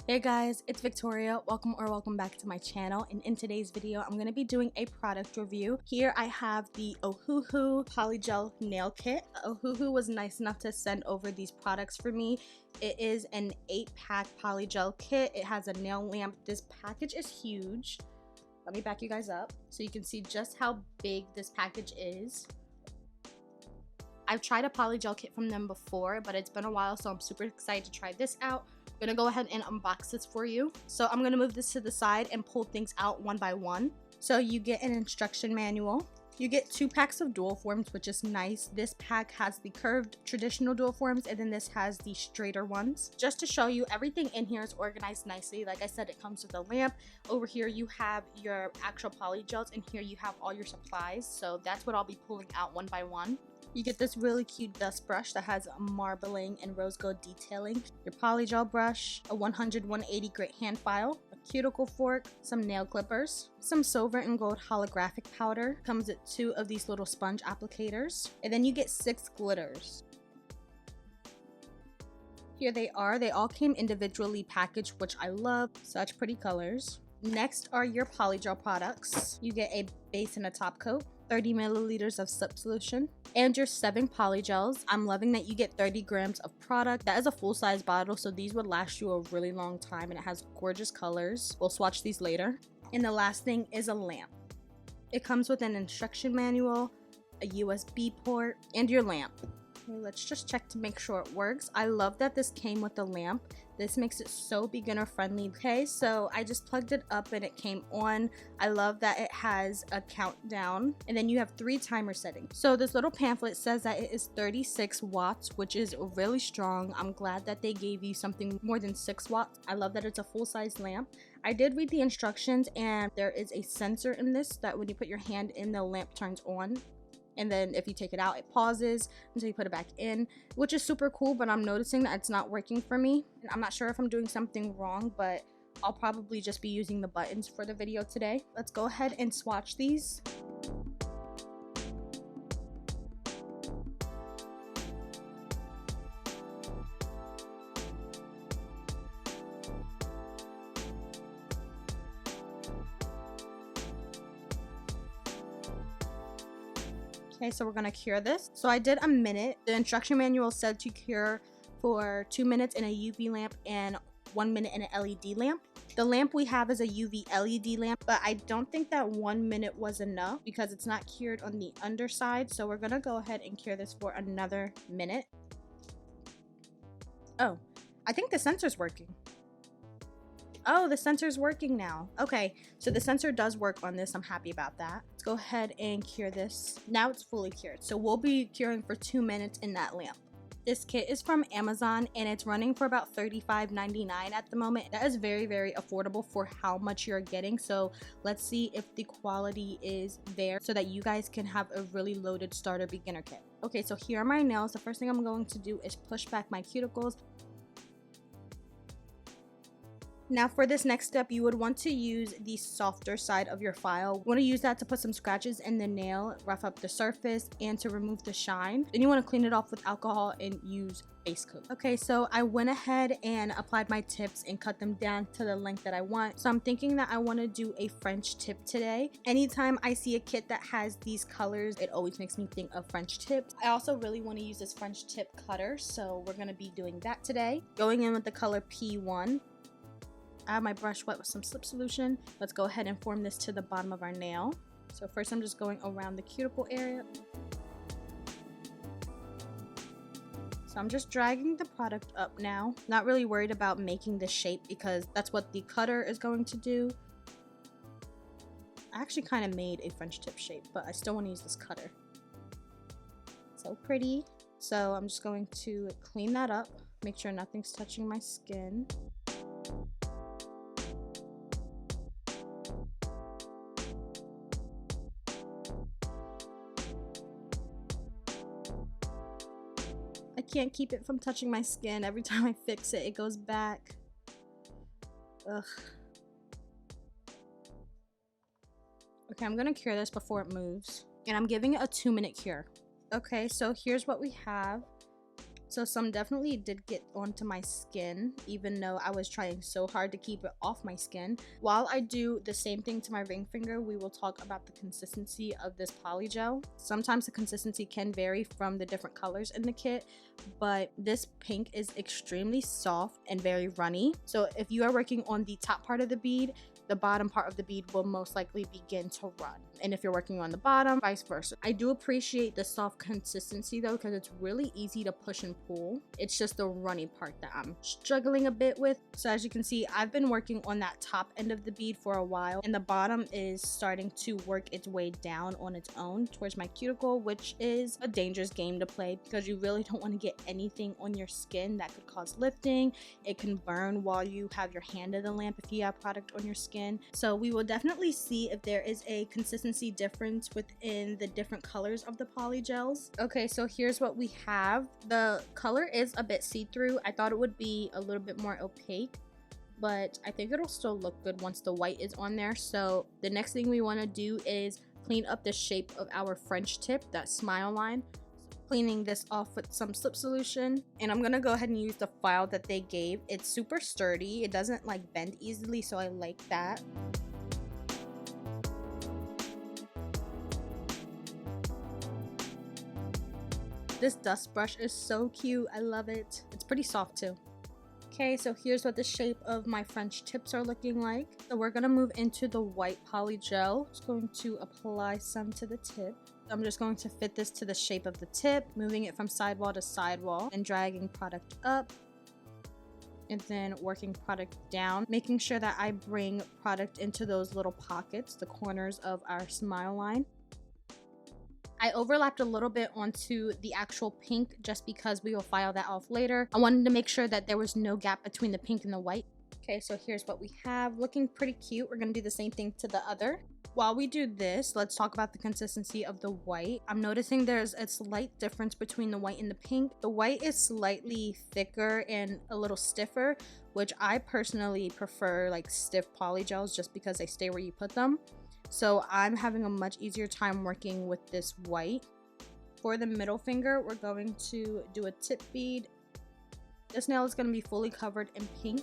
Hey guys, it's Victoria. Welcome back to my channel, and in today's video I'm going to be doing a product review. Here I have the Ohuhu Polygel Nail Kit. Ohuhu was nice enough to send over these products for me. It is an 8-pack polygel kit. It has a nail lamp. This package is huge. Let me back you guys up so you can see just how big this package is. I've tried a polygel kit from them before, but it's been a while, so I'm super excited to try this out. I'm gonna go ahead and unbox this for you. So I'm gonna move this to the side and pull things out one by one. So you get an instruction manual. You get 2 packs of dual forms, which is nice. This pack has the curved traditional dual forms, and then this has the straighter ones. Just to show you, everything in here is organized nicely. Like I said, it comes with a lamp. Over here you have your actual polygels, and here you have all your supplies. So that's what I'll be pulling out one by one. You get this really cute dust brush that has marbling and rose gold detailing, your polygel brush, a 100-180 grit hand file, a cuticle fork, some nail clippers, some silver and gold holographic powder. Comes with 2 of these little sponge applicators, and then you get 6 glitters. Here they are. They all came individually packaged, which I love. Such pretty colors. Next are your polygel products. You get a base and a top coat, 30 milliliters of slip solution, and your 7 polygels. I'm loving that you get 30 grams of product. That is a full-size bottle, so these would last you a really long time, and it has gorgeous colors. We'll swatch these later. And the last thing is a lamp. It comes with an instruction manual, a USB port, and your lamp. Okay, let's just check to make sure it works. I love that this came with the lamp. This makes it so beginner friendly. Okay, so I just plugged it up and it came on. I love that it has a countdown, and then you have 3 timer settings. So this little pamphlet says that it is 36 watts, which is really strong. I'm glad that they gave you something more than 6 watts. I love that it's a full-size lamp. I did read the instructions, and there is a sensor in this that when you put your hand in, the lamp turns on. And then if you take it out, it pauses until you put it back in, which is super cool, but I'm noticing that it's not working for me. And I'm not sure if I'm doing something wrong, but I'll probably just be using the buttons for the video today. Let's go ahead and swatch these. Okay, so we're gonna cure this. So I did a minute. The instruction manual said to cure for 2 minutes in a UV lamp and 1 minute in an LED lamp. The lamp we have is a UV LED lamp, but I don't think that 1 minute was enough because it's not cured on the underside. So we're gonna go ahead and cure this for another minute. Oh, I think the sensor's working. Oh, the sensor's working now. Okay, so the sensor does work on this. I'm happy about that. Let's go ahead and cure this. Now it's fully cured. So we'll be curing for 2 minutes in that lamp. This kit is from Amazon, and it's running for about $35.99 at the moment. That is very, very affordable for how much you're getting. So let's see if the quality is there so that you guys can have a really loaded starter beginner kit. Okay, so here are my nails. The first thing I'm going to do is push back my cuticles. Now for this next step, you would want to use the softer side of your file. You want to use that to put some scratches in the nail, rough up the surface, and to remove the shine. Then you want to clean it off with alcohol and use base coat. Okay, so I went ahead and applied my tips and cut them down to the length that I want. So I'm thinking that I want to do a French tip today. Anytime I see a kit that has these colors, it always makes me think of French tips. I also really want to use this French tip cutter, so we're going to be doing that today. Going in with the color P1. I have my brush wet with some slip solution. Let's go ahead and form this to the bottom of our nail. So first I'm just going around the cuticle area. So I'm just dragging the product up now. Not really worried about making the shape because that's what the cutter is going to do. I actually kind of made a French tip shape, but I still want to use this cutter. So pretty. So I'm just going to clean that up. Make sure nothing's touching my skin. I can't keep it from touching my skin. Every time I fix it, it goes back. Ugh. Okay, I'm gonna cure this before it moves. And I'm giving it a 2-minute cure. Okay, so here's what we have. So some definitely did get onto my skin, even though I was trying so hard to keep it off my skin. While I do the same thing to my ring finger, we will talk about the consistency of this polygel. Sometimes the consistency can vary from the different colors in the kit, but this pink is extremely soft and very runny. So if you are working on the top part of the bead, the bottom part of the bead will most likely begin to run. And if you're working on the bottom, vice versa. I do appreciate the soft consistency though, because it's really easy to push and pull. It's just the runny part that I'm struggling a bit with. So as you can see, I've been working on that top end of the bead for a while, and the bottom is starting to work its way down on its own towards my cuticle, which is a dangerous game to play because you really don't want to get anything on your skin that could cause lifting. It can burn while you have your hand in the lamp if you have product on your skin. So we will definitely see if there is a consistency difference within the different colors of the polygels. Okay, so here's what we have. The color is a bit see-through. I thought it would be a little bit more opaque, but I think it'll still look good once the white is on there. So the next thing we want to do is clean up the shape of our French tip, that smile line. Cleaning this off with some slip solution, and I'm gonna go ahead and use the file that they gave. It's super sturdy, it doesn't like bend easily, so I like that. This dust brush is so cute, I love it. It's pretty soft too. Okay, so here's what the shape of my French tips are looking like. So we're gonna move into the white polygel. Just going to apply some to the tip. I'm just going to fit this to the shape of the tip, moving it from sidewall to sidewall and dragging product up, and then working product down, making sure that I bring product into those little pockets, the corners of our smile line. I overlapped a little bit onto the actual pink just because we will file that off later. I wanted to make sure that there was no gap between the pink and the white. Okay, so here's what we have, looking pretty cute. We're gonna do the same thing to the other. While we do this, let's talk about the consistency of the white. I'm noticing there's a slight difference between the white and the pink. The white is slightly thicker and a little stiffer, which I personally prefer, like stiff polygels, just because they stay where you put them. So I'm having a much easier time working with this white. For the middle finger, we're going to do a tip bead. This nail is going to be fully covered in pink.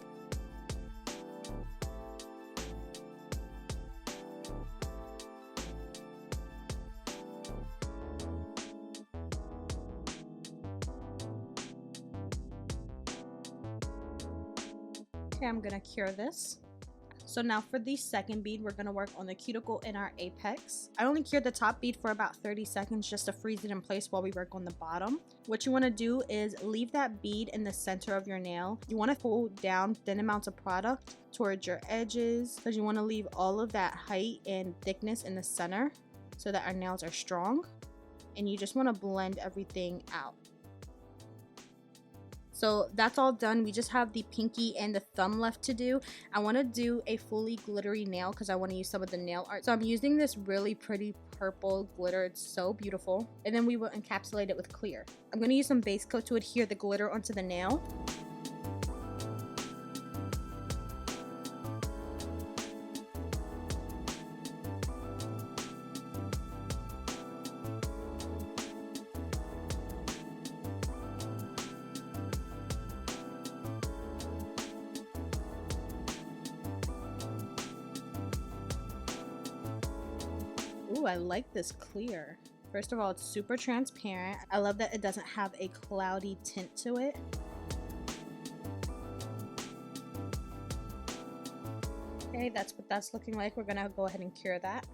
Okay, I'm gonna cure this. So now for the second bead, we're gonna work on the cuticle in our apex. I only cured the top bead for about 30 seconds just to freeze it in place while we work on the bottom. What you wanna do is leave that bead in the center of your nail. You wanna pull down thin amounts of product towards your edges because you wanna leave all of that height and thickness in the center so that our nails are strong. And you just wanna blend everything out. So that's all done. We just have the pinky and the thumb left to do. I want to do a fully glittery nail because I want to use some of the nail art. So I'm using this really pretty purple glitter. It's so beautiful. And then we will encapsulate it with clear. I'm going to use some base coat to adhere the glitter onto the nail. Ooh, I like this clear. First of all, it's super transparent. I love that it doesn't have a cloudy tint to it. Okay, that's what that's looking like. We're gonna go ahead and cure that.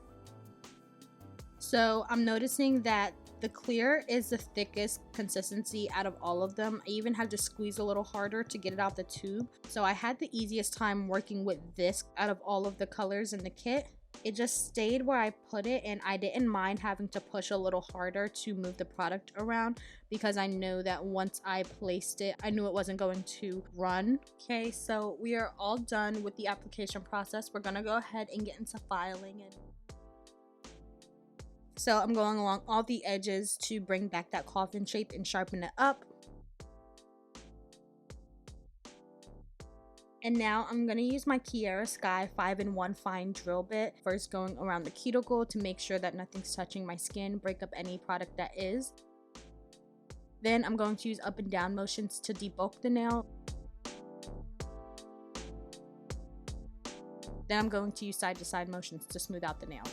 So I'm noticing that the clear is the thickest consistency out of all of them. I even had to squeeze a little harder to get it out the tube. So I had the easiest time working with this out of all of the colors in the kit. It just stayed where I put it, and I didn't mind having to push a little harder to move the product around because I know that once I placed it, I knew it wasn't going to run. Okay, so we are all done with the application process. We're gonna go ahead and get into filing it. So I'm going along all the edges to bring back that coffin shape and sharpen it up. And now I'm going to use my Kiara Sky 5-in-1 fine drill bit, first going around the cuticle to make sure that nothing's touching my skin, break up any product that is. Then I'm going to use up and down motions to debulk the nail. Then I'm going to use side to side motions to smooth out the nail.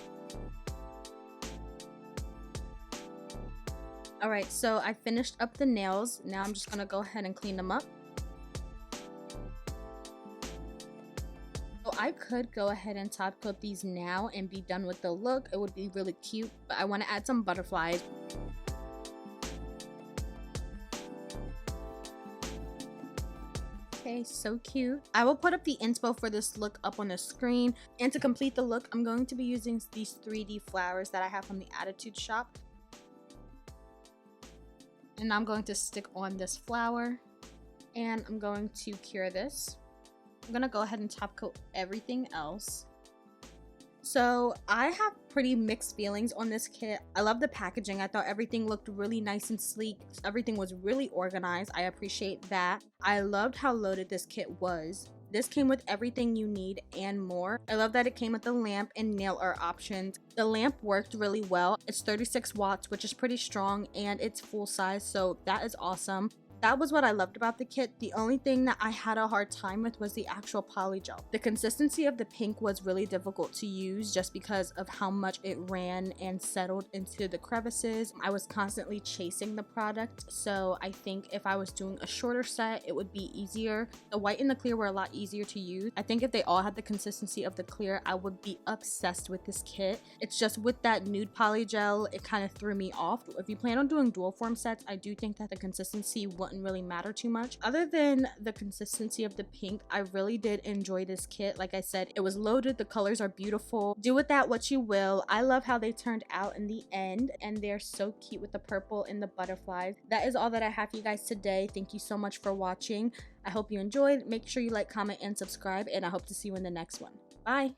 Alright, so I finished up the nails. Now I'm just going to go ahead and clean them up. So I could go ahead and top coat these now and be done with the look. It would be really cute, but I want to add some butterflies. Okay, so cute. I will put up the inspo for this look up on the screen. And to complete the look, I'm going to be using these 3D flowers that I have from the Attitude Shop. And I'm going to stick on this flower. And I'm going to cure this. I'm going to go ahead and top coat everything else. So I have pretty mixed feelings on this kit. I love the packaging. I thought everything looked really nice and sleek. Everything was really organized. I appreciate that. I loved how loaded this kit was. This came with everything you need and more. I love that it came with the lamp and nail art options. The lamp worked really well. It's 36 watts, which is pretty strong, and it's full size, so that is awesome. That was what I loved about the kit. The only thing that I had a hard time with was the actual polygel. The consistency of the pink was really difficult to use just because of how much it ran and settled into the crevices. I was constantly chasing the product, so I think if I was doing a shorter set, it would be easier. The white and the clear were a lot easier to use. I think if they all had the consistency of the clear, I would be obsessed with this kit. It's just with that nude polygel, it kind of threw me off. If you plan on doing dual form sets, I do think that the consistency wouldn't really matter too much. Other than the consistency of the pink, I really did enjoy this kit. Like I said, it was loaded. The colors are beautiful. Do with that what you will. I love how they turned out in the end, and they're so cute with the purple and the butterflies. That is all that I have for you guys today. Thank you so much for watching. I hope you enjoyed. Make sure you like, comment, and subscribe, and I hope to see you in the next one. Bye!